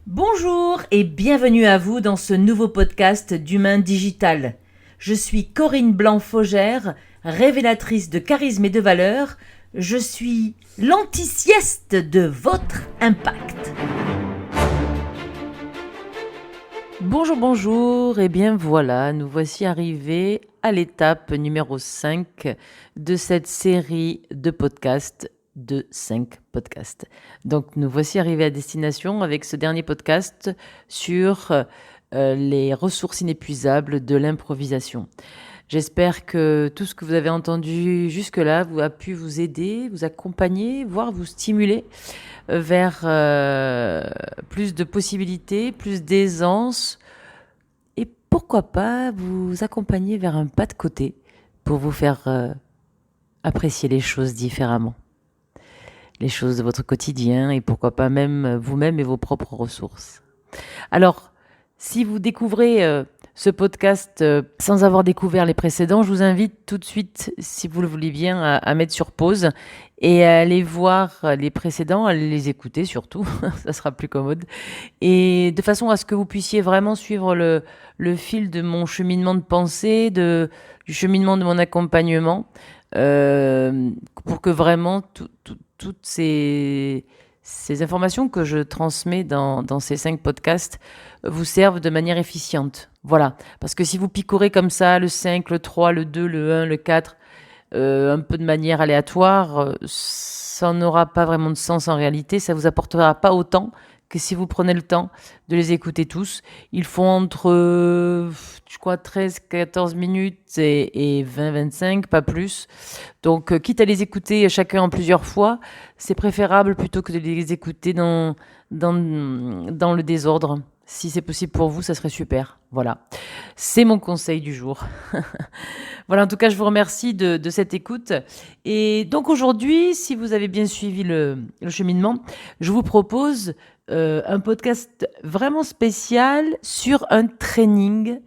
Bonjour et bienvenue à vous dans ce nouveau podcast d'Humain Digital. Je suis Corinne Blanc-Faugère, révélatrice de charisme et de valeur. Je suis l'anti-sieste de votre impact. Bonjour, et bien voilà, nous voici arrivés à l'étape numéro 5 de cette série de podcasts, de 5 podcasts. Donc nous voici arrivés à destination avec ce dernier podcast sur les ressources inépuisables de l'improvisation. J'espère que tout ce que vous avez entendu jusque-là a pu vous aider, vous accompagner, voire vous stimuler vers plus de possibilités, plus d'aisance et pourquoi pas vous accompagner vers un pas de côté pour vous faire apprécier les choses différemment, les choses de votre quotidien et pourquoi pas même vous-même et vos propres ressources. Alors, si vous découvrez ce podcast sans avoir découvert les précédents, je vous invite tout de suite, si vous le voulez bien, à mettre sur pause et à aller voir les précédents, à les écouter surtout, ça sera plus commode, et de façon à ce que vous puissiez vraiment suivre le fil de mon cheminement de pensée, du cheminement de mon accompagnement, pour que vraiment toutes ces informations que je transmets dans ces 5 podcasts vous servent de manière efficiente. Voilà. Parce que si vous picorez comme ça le 5, le 3, le 2, le 1, le 4, un peu de manière aléatoire, ça n'aura pas vraiment de sens en réalité. Ça vous apportera pas autant que si vous prenez le temps de les écouter tous. Ils font entre, je crois, 13-14 minutes et 20-25, pas plus. Donc, quitte à les écouter chacun en plusieurs fois, c'est préférable plutôt que de les écouter dans le désordre. Si c'est possible pour vous, ça serait super. Voilà. C'est mon conseil du jour. Voilà, en tout cas, je vous remercie de cette écoute. Et donc aujourd'hui, si vous avez bien suivi le cheminement, je vous propose un podcast vraiment spécial sur un training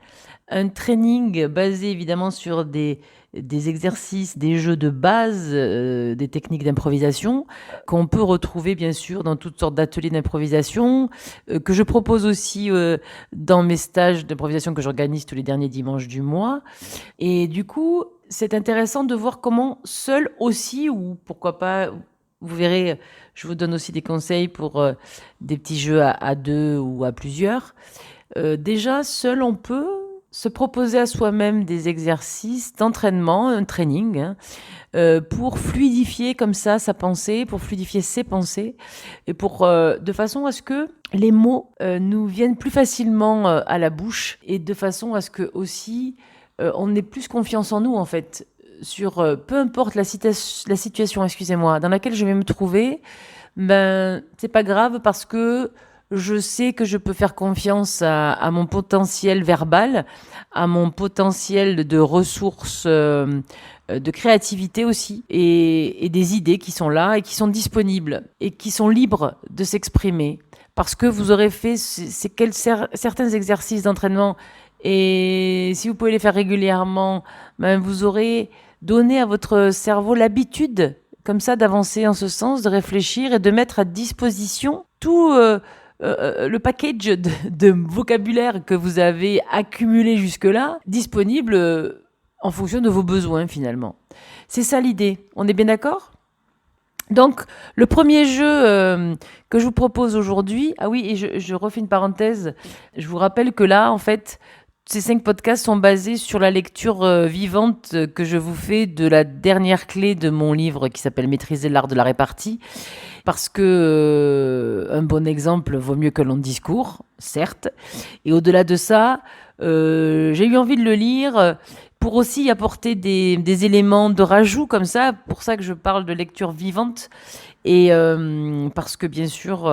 basé évidemment sur des exercices, des jeux de base, des techniques d'improvisation qu'on peut retrouver bien sûr dans toutes sortes d'ateliers d'improvisation, que je propose aussi dans mes stages d'improvisation que j'organise tous les derniers dimanches du mois. Et du coup, c'est intéressant de voir comment seul aussi, ou pourquoi pas, vous verrez, je vous donne aussi des conseils pour des petits jeux à deux ou à plusieurs. Déjà, seul, on peut se proposer à soi-même des exercices d'entraînement, un training, pour fluidifier comme ça sa pensée, pour fluidifier ses pensées, et de façon à ce que les mots nous viennent plus facilement à la bouche, et de façon à ce que aussi on ait plus confiance en nous en fait, sur peu importe la situation, excusez-moi, dans laquelle je vais me trouver, ben c'est pas grave parce que je sais que je peux faire confiance à mon potentiel verbal, à mon potentiel de ressources, de créativité aussi, et des idées qui sont là et qui sont disponibles et qui sont libres de s'exprimer. Parce que vous aurez fait certains exercices d'entraînement et si vous pouvez les faire régulièrement, ben vous aurez donné à votre cerveau l'habitude comme ça d'avancer en ce sens, de réfléchir et de mettre à disposition tout le package de vocabulaire que vous avez accumulé jusque-là, disponible en fonction de vos besoins finalement. C'est ça l'idée, on est bien d'accord ? Donc, le premier jeu que je vous propose aujourd'hui, ah oui, et je refais une parenthèse, je vous rappelle que là, en fait, ces 5 podcasts sont basés sur la lecture vivante que je vous fais de la dernière clé de mon livre qui s'appelle Maîtriser l'art de la répartie. Parce que un bon exemple vaut mieux que long discours, certes. Et au-delà de ça, j'ai eu envie de le lire pour aussi y apporter des éléments de rajout comme ça. Pour ça que je parle de lecture vivante. Et parce que bien sûr,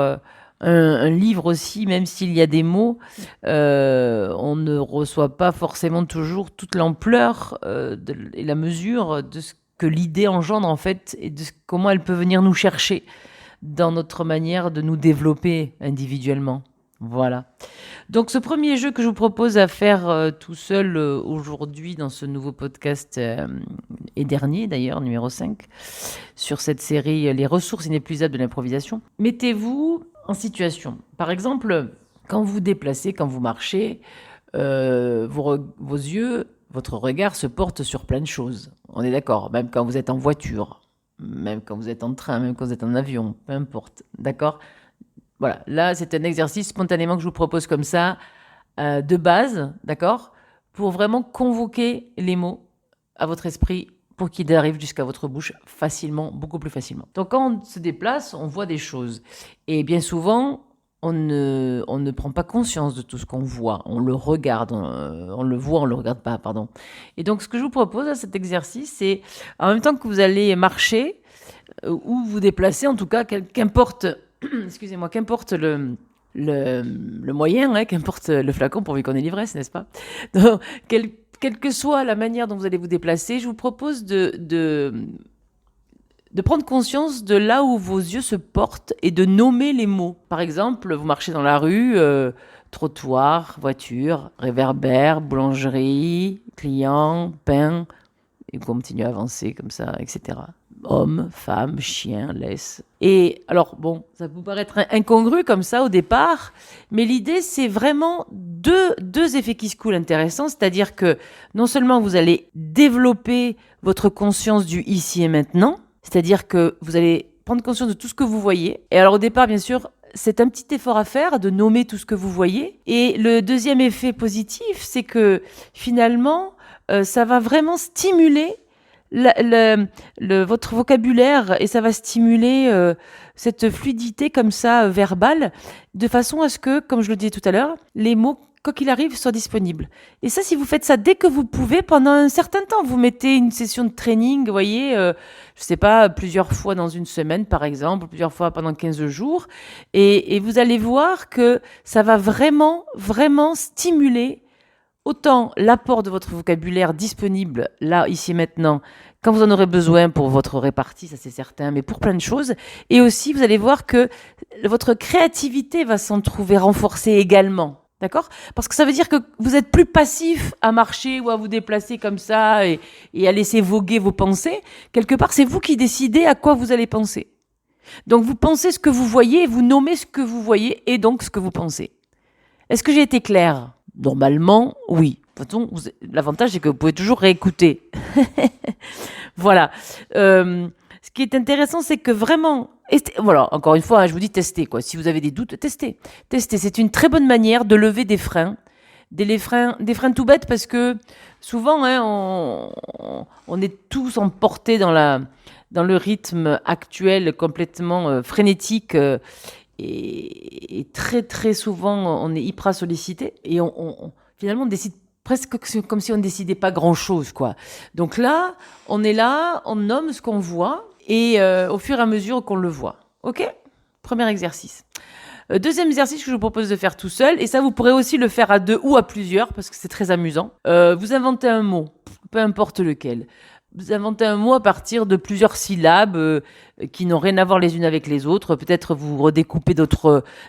un livre aussi, même s'il y a des mots, on ne reçoit pas forcément toujours toute l'ampleur et la mesure de ce que l'idée engendre en fait et de comment elle peut venir nous chercher dans notre manière de nous développer individuellement. Voilà. Donc ce premier jeu que je vous propose à faire tout seul aujourd'hui dans ce nouveau podcast et dernier d'ailleurs, numéro 5, sur cette série Les ressources inépuisables de l'improvisation. Mettez-vous en situation. Par exemple, quand vous vous déplacez, quand vous marchez, vos yeux, votre regard se porte sur plein de choses. On est d'accord, même quand vous êtes en voiture, même quand vous êtes en train, même quand vous êtes en avion, peu importe. D'accord? Voilà, là, c'est un exercice spontanément que je vous propose comme ça, de base, d'accord? Pour vraiment convoquer les mots à votre esprit pour qu'ils arrivent jusqu'à votre bouche facilement, beaucoup plus facilement. Donc quand on se déplace, on voit des choses. Et bien souvent, on ne prend pas conscience de tout ce qu'on voit. On le regarde, on le voit, on le regarde pas, pardon. Et donc ce que je vous propose à cet exercice, c'est en même temps que vous allez marcher ou vous déplacer, en tout cas, qu'importe, excusez-moi, qu'importe le moyen, hein, qu'importe le flacon pourvu qu'on ait l'ivresse, n'est-ce pas? Donc, quelle que soit la manière dont vous allez vous déplacer, je vous propose de prendre conscience de là où vos yeux se portent et de nommer les mots. Par exemple, vous marchez dans la rue, trottoir, voiture, réverbère, boulangerie, client, pain, et vous continuez à avancer comme ça, etc. Homme, femme, chien, laisse. Et alors, bon, ça peut paraître incongru comme ça au départ, mais l'idée, c'est vraiment deux effets qui se coulent intéressants, c'est-à-dire que non seulement vous allez développer votre conscience du ici et maintenant, c'est-à-dire que vous allez prendre conscience de tout ce que vous voyez. Et alors au départ, bien sûr, c'est un petit effort à faire de nommer tout ce que vous voyez. Et le deuxième effet positif, c'est que finalement, ça va vraiment stimuler votre vocabulaire et ça va stimuler cette fluidité comme ça verbale de façon à ce que, comme je le disais tout à l'heure, les mots quoi qu'il arrive, soient disponibles. Et ça, si vous faites ça dès que vous pouvez, pendant un certain temps, vous mettez une session de training, vous voyez, je sais pas, plusieurs fois dans une semaine, par exemple, plusieurs fois pendant 15 jours, et vous allez voir que ça va vraiment, vraiment stimuler autant l'apport de votre vocabulaire disponible, là, ici et maintenant, quand vous en aurez besoin pour votre répartie, ça c'est certain, mais pour plein de choses. Et aussi, vous allez voir que votre créativité va s'en trouver renforcée également. D'accord? Parce que ça veut dire que vous êtes plus passif à marcher ou à vous déplacer comme ça et à laisser voguer vos pensées. Quelque part, c'est vous qui décidez à quoi vous allez penser. Donc vous pensez ce que vous voyez, vous nommez ce que vous voyez et donc ce que vous pensez. Est-ce que j'ai été claire? Normalement, oui. De toute façon, l'avantage, c'est que vous pouvez toujours réécouter. Voilà. Ce qui est intéressant, c'est que vraiment, voilà, encore une fois, hein, je vous dis testez, quoi. Si vous avez des doutes, testez. Testez. C'est une très bonne manière de lever des freins. Des freins tout bêtes parce que souvent, hein, on est tous emportés dans le rythme actuel complètement frénétique. Et très très souvent, on est hyper sollicité et finalement on décide presque comme si on ne décidait pas grand-chose, quoi. Donc là, on nomme ce qu'on voit et au fur et à mesure qu'on le voit. OK? Premier exercice. Deuxième exercice que je vous propose de faire tout seul, et ça vous pourrez aussi le faire à deux ou à plusieurs parce que c'est très amusant. Vous inventez un mot, peu importe lequel. Vous inventez un mot à partir de plusieurs syllabes qui n'ont rien à voir les unes avec les autres. Peut-être vous redécoupez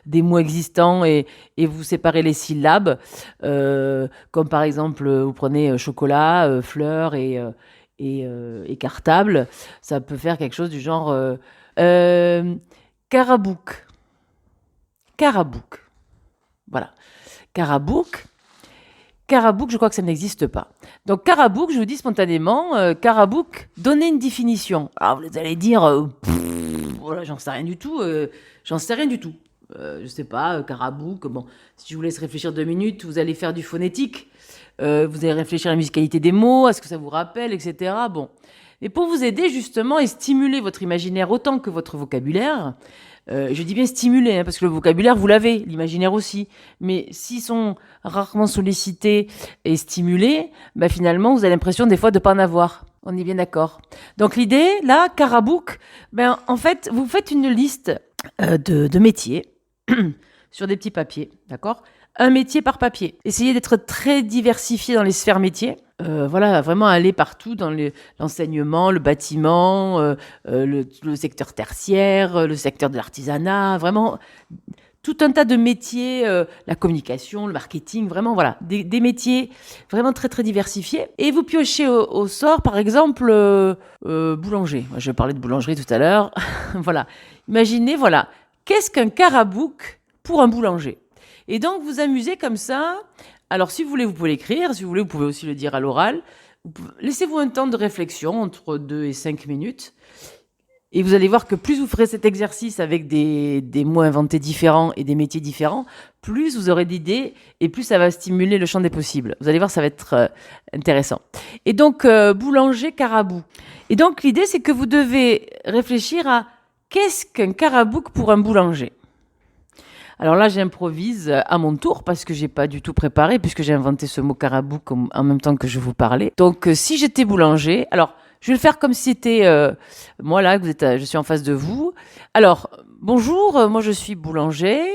des mots existants et vous séparez les syllabes. Comme par exemple, vous prenez chocolat, fleur et cartable. Ça peut faire quelque chose du genre carabouk. Carabouk. Voilà. Carabouk. Carabouk, je crois que ça n'existe pas. Donc, Carabouk, je vous dis spontanément, Carabouk, donnez une définition. Alors, vous allez dire, voilà, j'en sais rien du tout. J'en sais rien du tout. Je sais pas, Carabouk, bon, si je vous laisse réfléchir 2 minutes, vous allez faire du phonétique. Vous allez réfléchir à la musicalité des mots, à ce que ça vous rappelle, etc. Bon. Mais pour vous aider, justement, et stimuler votre imaginaire autant que votre vocabulaire, je dis bien stimuler, hein, parce que le vocabulaire, vous l'avez, l'imaginaire aussi. Mais s'ils sont rarement sollicités et stimulés, bah finalement, vous avez l'impression des fois de ne pas en avoir. On est bien d'accord. Donc l'idée, là, Carabouk, ben, en fait, vous faites une liste de métiers sur des petits papiers, d'accord? Un métier par papier. Essayez d'être très diversifié dans les sphères métiers. Voilà, vraiment aller partout dans l'enseignement, le bâtiment, le secteur tertiaire, le secteur de l'artisanat, vraiment tout un tas de métiers, la communication, le marketing, vraiment voilà, des métiers vraiment très très diversifiés. Et vous piochez au sort, par exemple, boulanger. Moi, je parlais de boulangerie tout à l'heure. Voilà, imaginez, voilà, qu'est-ce qu'un carabouk pour un boulanger? Et donc, vous amusez comme ça. Alors, si vous voulez, vous pouvez l'écrire. Si vous voulez, vous pouvez aussi le dire à l'oral. Laissez-vous un temps de réflexion entre 2 et 5 minutes. Et vous allez voir que plus vous ferez cet exercice avec des mots inventés différents et des métiers différents, plus vous aurez d'idées et plus ça va stimuler le champ des possibles. Vous allez voir, ça va être intéressant. Et donc, boulanger, carabou. Et donc, l'idée, c'est que vous devez réfléchir à qu'est-ce qu'un carabouk pour un boulanger? Alors là, j'improvise à mon tour parce que j'ai pas du tout préparé puisque j'ai inventé ce mot carabouk en même temps que je vous parlais. Donc, si j'étais boulanger, alors je vais le faire comme si c'était moi là, je suis en face de vous. Alors, bonjour, moi je suis boulanger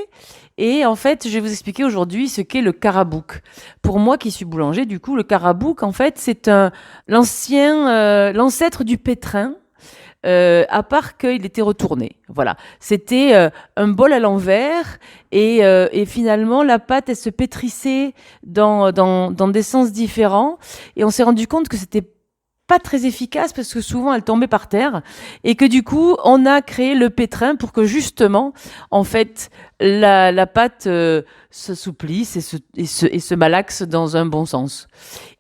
et en fait, je vais vous expliquer aujourd'hui ce qu'est le carabouk. Pour moi qui suis boulanger, du coup, le carabouk, en fait, c'est l'ancêtre du pétrin. À part qu'il était retourné. Voilà. C'était un bol à l'envers et finalement, la pâte, elle se pétrissait dans des sens différents. Et on s'est rendu compte que c'était pas très efficace parce que souvent elle tombait par terre et que du coup on a créé le pétrin pour que justement en fait la pâte s'assouplisse et se malaxe dans un bon sens.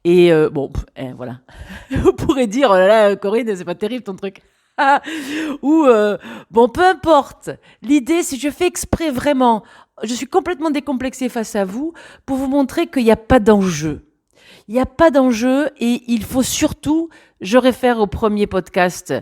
Et voilà. Vous pourrez dire oh là là Corinne, c'est pas terrible ton truc. Ou peu importe. L'idée, c'est que je fais exprès vraiment. Je suis complètement décomplexée face à vous pour vous montrer qu'il n'y a pas d'enjeu. Il n'y a pas d'enjeu et il faut surtout, je réfère au premier podcast,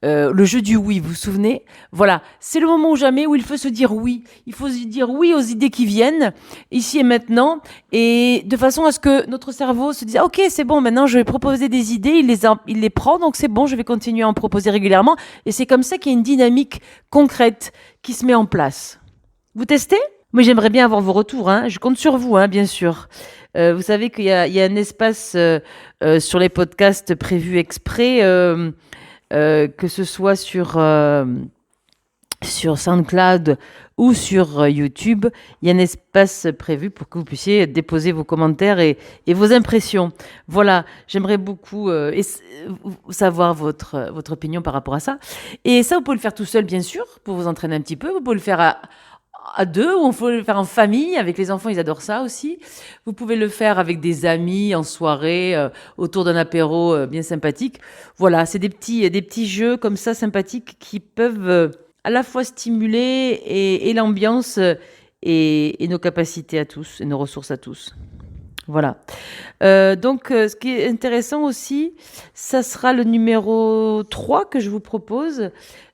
le jeu du oui, vous vous souvenez? Voilà, c'est le moment ou jamais où il faut se dire oui. Il faut se dire oui aux idées qui viennent, ici et maintenant, et de façon à ce que notre cerveau se dise ah, « Ok, c'est bon, maintenant je vais proposer des idées, il les prend, donc c'est bon, je vais continuer à en proposer régulièrement. » Et c'est comme ça qu'il y a une dynamique concrète qui se met en place. Vous testez? Moi, j'aimerais bien avoir vos retours, hein. Je compte sur vous, hein, bien sûr. Vous savez qu'il y a un espace sur les podcasts prévus exprès, que ce soit sur SoundCloud ou sur YouTube. Il y a un espace prévu pour que vous puissiez déposer vos commentaires et vos impressions. Voilà, j'aimerais beaucoup savoir votre opinion par rapport à ça. Et ça, vous pouvez le faire tout seul, bien sûr, pour vous entraîner un petit peu. Vous pouvez le faire à deux, ou on peut le faire en famille, avec les enfants, ils adorent ça aussi. Vous pouvez le faire avec des amis, en soirée, autour d'un apéro bien sympathique. Voilà, c'est des petits jeux comme ça sympathiques qui peuvent à la fois stimuler et l'ambiance et nos capacités à tous, et nos ressources à tous. Voilà. Donc, ce qui est intéressant aussi, ça sera le numéro 3 que je vous propose,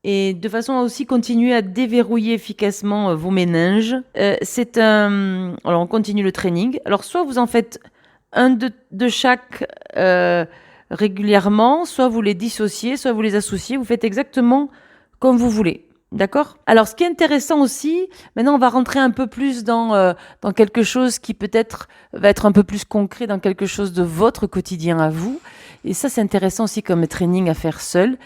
et de façon à aussi continuer à déverrouiller efficacement vos méninges. Alors, on continue le training. Alors, soit vous en faites un de chaque régulièrement, soit vous les dissociez, soit vous les associez. Vous faites exactement comme vous voulez. D'accord? Alors, ce qui est intéressant aussi, maintenant, on va rentrer un peu plus dans quelque chose qui peut-être va être un peu plus concret, dans quelque chose de votre quotidien à vous. Et ça, c'est intéressant aussi comme training à faire seul.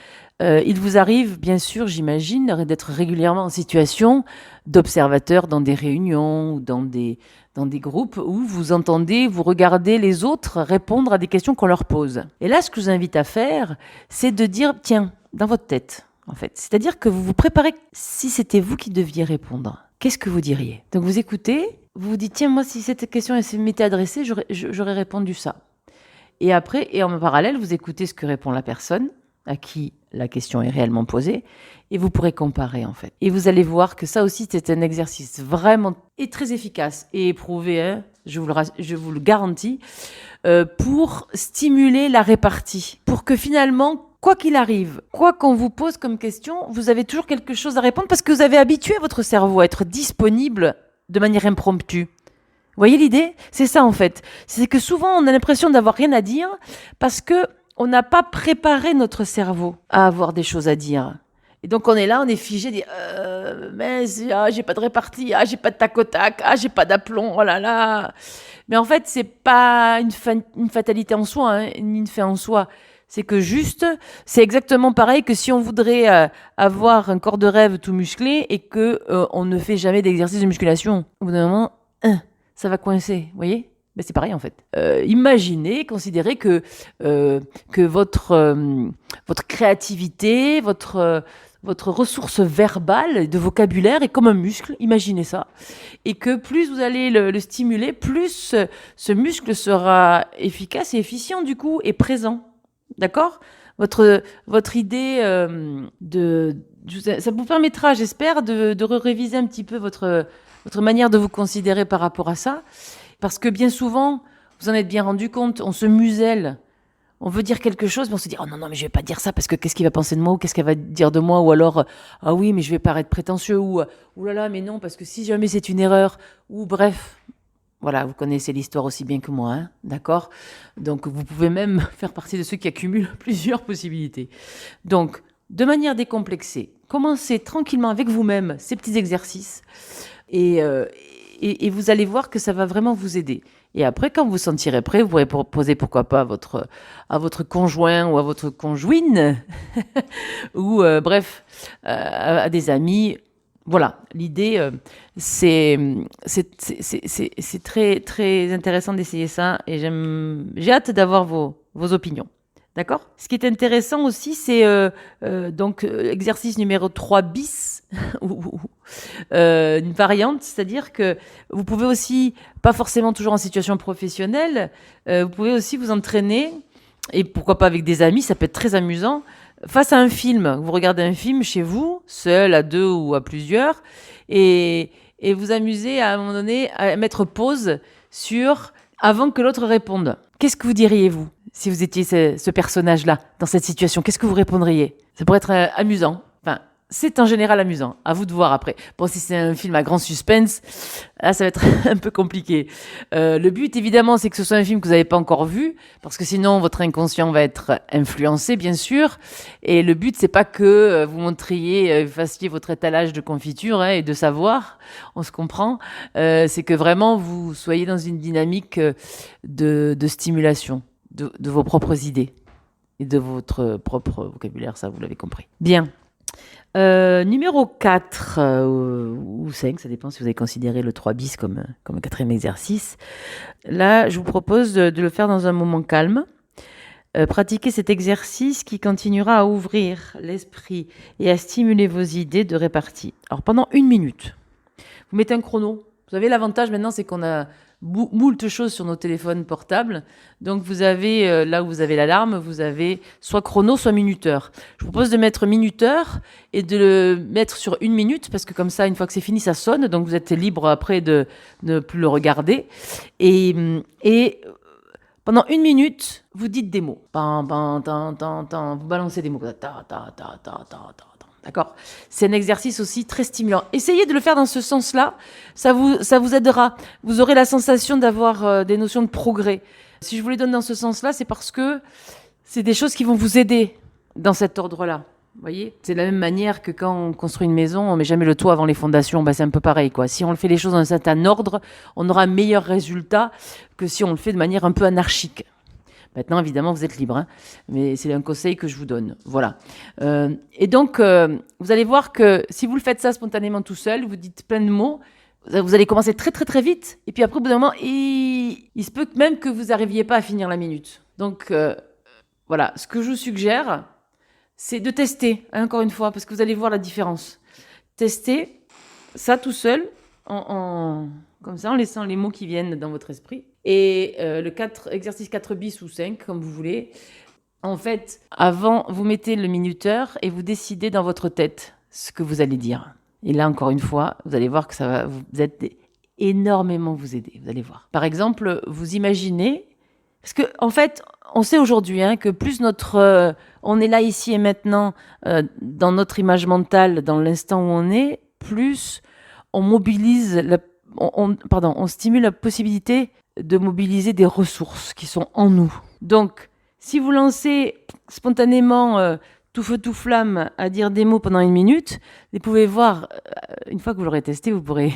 Il vous arrive, bien sûr, j'imagine, d'être régulièrement en situation d'observateur dans des réunions ou dans des groupes où vous entendez, vous regardez les autres répondre à des questions qu'on leur pose. Et là, ce que je vous invite à faire, c'est de dire, tiens, dans votre tête, en fait. C'est-à-dire que vous vous préparez, si c'était vous qui deviez répondre, qu'est-ce que vous diriez? Donc vous écoutez, vous vous dites, tiens, moi, si cette question m'était adressée, j'aurais répondu ça. Et après, et en parallèle, vous écoutez ce que répond la personne à qui la question est réellement posée, et vous pourrez comparer, en fait. Et vous allez voir que ça aussi, c'est un exercice vraiment et très efficace et éprouvé, hein, je vous le garantis, pour stimuler la répartie, pour que finalement, quoi qu'il arrive, quoi qu'on vous pose comme question, vous avez toujours quelque chose à répondre parce que vous avez habitué votre cerveau à être disponible de manière impromptue. Vous voyez l'idée? C'est ça en fait. C'est que souvent on a l'impression d'avoir rien à dire parce que on n'a pas préparé notre cerveau à avoir des choses à dire. Et donc on est là, on est figé, dit mais j'ai pas de répartie, j'ai pas de tac au tac, j'ai pas d'aplomb, oh là là. Mais en fait c'est pas une fatalité en soi, hein, ni une fin en soi. C'est que juste, c'est exactement pareil que si on voudrait avoir un corps de rêve tout musclé et que on ne fait jamais d'exercice de musculation. Au bout d'un moment, ça va coincer, vous voyez? Ben, c'est pareil en fait. Imaginez, considérez que votre créativité, votre votre ressource verbale de vocabulaire est comme un muscle, imaginez ça. Et que plus vous allez le stimuler, plus ce muscle sera efficace et efficient du coup et présent. D'accord ? Votre idée ça vous permettra, j'espère, de réviser un petit peu votre manière de vous considérer par rapport à ça. Parce que bien souvent, vous en êtes bien rendu compte, on se muselle. On veut dire quelque chose, mais on se dit « Oh non, non, mais je vais pas dire ça parce que qu'est-ce qu'il va penser de moi ou qu'est-ce qu'elle va dire de moi ?» Ou alors « Ah oui, mais je vais paraître prétentieux » ou « Ouh là là, mais non, parce que si jamais c'est une erreur » ou bref. Voilà, vous connaissez l'histoire aussi bien que moi, hein, d'accord ? Donc vous pouvez même faire partie de ceux qui accumulent plusieurs possibilités. Donc, de manière décomplexée, commencez tranquillement avec vous-même ces petits exercices et vous allez voir que ça va vraiment vous aider. Et après, quand vous vous sentirez prêt, vous pourrez proposer pourquoi pas à votre conjoint ou à votre conjointe ou bref, à des amis. Voilà, l'idée, c'est très, très intéressant d'essayer ça et j'ai hâte d'avoir vos opinions. D'accord ? Ce qui est intéressant aussi, c'est donc exercice numéro 3 bis, une variante, c'est-à-dire que vous pouvez aussi, pas forcément toujours en situation professionnelle, vous pouvez aussi vous entraîner, et pourquoi pas avec des amis, ça peut être très amusant, face à un film. Vous regardez un film chez vous, seul, à deux ou à plusieurs, et vous amusez à un moment donné à mettre pause sur avant que l'autre réponde. Qu'est-ce que vous diriez, vous, si vous étiez ce personnage-là, dans cette situation? Qu'est-ce que vous répondriez? Ça pourrait être amusant. Enfin, c'est en général amusant. À vous de voir après. Bon, si c'est un film à grand suspense, là, ça va être un peu compliqué. Le but, évidemment, c'est que ce soit un film que vous n'avez pas encore vu, parce que sinon, votre inconscient va être influencé, bien sûr. Et le but, c'est pas que vous montriez, fassiez votre étalage de confiture hein, et de savoir. On se comprend. C'est que vraiment, vous soyez dans une dynamique de stimulation de vos propres idées et de votre propre vocabulaire, ça, vous l'avez compris. Bien. Numéro 4 ou 5, ça dépend si vous avez considéré le 3 bis comme un quatrième exercice. Là, je vous propose de le faire dans un moment calme. Pratiquez cet exercice qui continuera à ouvrir l'esprit et à stimuler vos idées de répartie. Alors, pendant 1 minute, vous mettez un chrono. Vous avez l'avantage maintenant, c'est qu'on a moult choses sur nos téléphones portables. Donc, vous avez, là où vous avez l'alarme, vous avez soit chrono, soit minuteur. Je vous propose de mettre minuteur et de le mettre sur 1 minute, parce que comme ça, une fois que c'est fini, ça sonne. Donc, vous êtes libre après de ne plus le regarder. Et pendant 1 minute, vous dites des mots. Pan, pan, tan, tan, tan. Vous balancez des mots. Ta, ta, ta, ta, ta, ta, ta. D'accord ? C'est un exercice aussi très stimulant. Essayez de le faire dans ce sens-là, ça vous aidera. Vous aurez la sensation d'avoir des notions de progrès. Si je vous les donne dans ce sens-là, c'est parce que c'est des choses qui vont vous aider dans cet ordre-là. Vous voyez ? C'est de la même manière que quand on construit une maison, on met jamais le toit avant les fondations. Ben, c'est un peu pareil, quoi. Si on le fait les choses dans un certain ordre, on aura un meilleur résultat que si on le fait de manière un peu anarchique. Maintenant, évidemment, vous êtes libre, hein, mais c'est un conseil que je vous donne. Voilà. Et donc, vous allez voir que si vous le faites ça spontanément tout seul, vous dites plein de mots, vous allez commencer très, très, très vite. Et puis après, au bout d'un moment, il se peut même que vous n'arriviez pas à finir la minute. Donc, voilà. Ce que je vous suggère, c'est de tester, hein, encore une fois, parce que vous allez voir la différence. Testez ça tout seul, comme ça, en laissant les mots qui viennent dans votre esprit. Et exercice 4 bis ou 5, comme vous voulez. En fait, avant, vous mettez le minuteur et vous décidez dans votre tête ce que vous allez dire. Et là, encore une fois, vous allez voir que ça va vous énormément vous aider. Vous allez voir. Par exemple, vous imaginez... Parce que, en fait, on sait aujourd'hui hein, que plus on est là, ici et maintenant, dans notre image mentale, dans l'instant où on est, plus on mobilise... on stimule la possibilité de mobiliser des ressources qui sont en nous. Donc, si vous lancez spontanément tout feu, tout flamme à dire des mots pendant 1 minute, vous pouvez voir, une fois que vous l'aurez testé, vous pourrez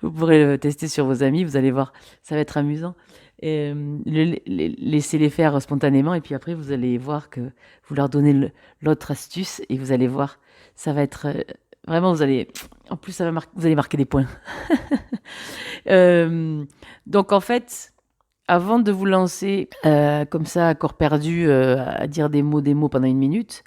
le tester sur vos amis, vous allez voir, ça va être amusant. Et, laissez-les faire spontanément et puis après, vous allez voir que vous leur donnez l'autre astuce et vous allez voir, ça va être... Vraiment, en plus, vous allez marquer des points. Donc, en fait, avant de vous lancer comme ça, à corps perdu, à dire des mots pendant 1 minute,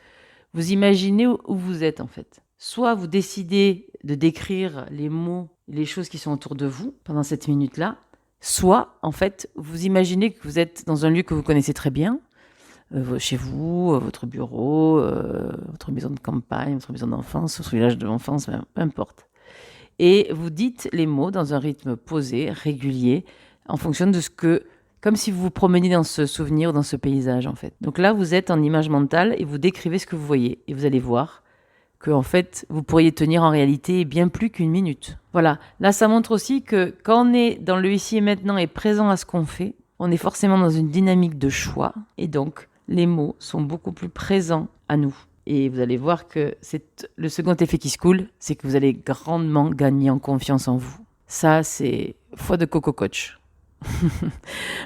vous imaginez où vous êtes en fait. Soit vous décidez de décrire les mots, les choses qui sont autour de vous pendant cette minute-là, soit en fait vous imaginez que vous êtes dans un lieu que vous connaissez très bien, chez vous, votre bureau, votre maison de campagne, votre maison d'enfance, votre village de l'enfance, peu importe. Et vous dites les mots dans un rythme posé, régulier, en fonction de ce que... Comme si vous vous promeniez dans ce souvenir, dans ce paysage, en fait. Donc là, vous êtes en image mentale et vous décrivez ce que vous voyez. Et vous allez voir que, en fait, vous pourriez tenir en réalité bien plus qu'une minute. Voilà. Là, ça montre aussi que quand on est dans le ici et maintenant et présent à ce qu'on fait, on est forcément dans une dynamique de choix. Et donc, les mots sont beaucoup plus présents à nous. Et vous allez voir que c'est le second effet qui se coule, c'est que vous allez grandement gagner en confiance en vous. Ça, c'est foi de Coco Coach.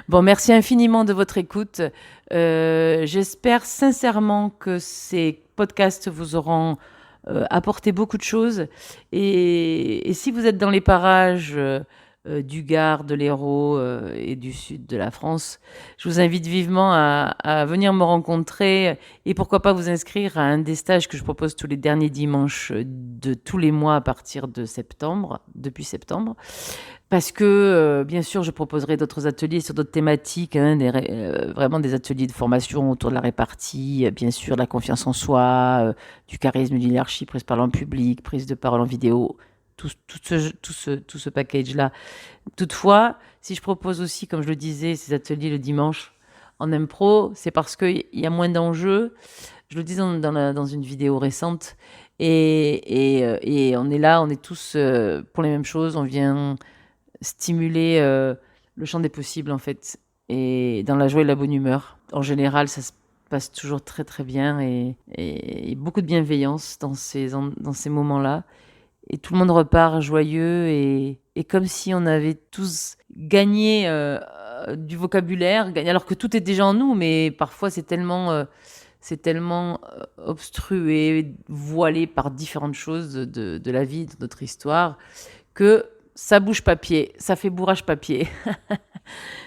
Bon, merci infiniment de votre écoute. J'espère sincèrement que ces podcasts vous auront apporté beaucoup de choses. Et si vous êtes dans les parages du Gard, de l'Hérault et du sud de la France, je vous invite vivement à venir me rencontrer et pourquoi pas vous inscrire à un des stages que je propose tous les derniers dimanches de tous les mois à partir de septembre, depuis septembre. Parce que, bien sûr, je proposerai d'autres ateliers sur d'autres thématiques, hein, vraiment des ateliers de formation autour de la répartie, bien sûr, de la confiance en soi, du charisme, du leadership, prise de parole en public, prise de parole en vidéo, tout ce package-là. Toutefois, si je propose aussi, comme je le disais, ces ateliers le dimanche en impro, c'est parce qu'il y a moins d'enjeux. Je le disais dans une vidéo récente. Et on est là, on est tous pour les mêmes choses. On vient stimuler le champ des possibles, en fait. Et dans la joie et la bonne humeur. En général, ça se passe toujours très, très bien. Et beaucoup de bienveillance dans ces moments-là. Et tout le monde repart joyeux et comme si on avait tous gagné du vocabulaire, alors que tout est déjà en nous, mais parfois c'est tellement obstrué, voilé par différentes choses de la vie, de notre histoire, que ça bouge papier, ça fait bourrage papier.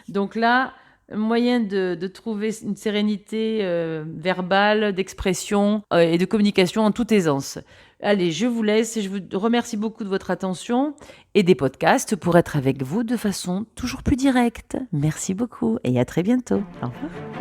Donc là, moyen de trouver une sérénité verbale, d'expression et de communication en toute aisance. Allez, je vous laisse et je vous remercie beaucoup de votre attention et des podcasts pour être avec vous de façon toujours plus directe. Merci beaucoup et à très bientôt. Au revoir.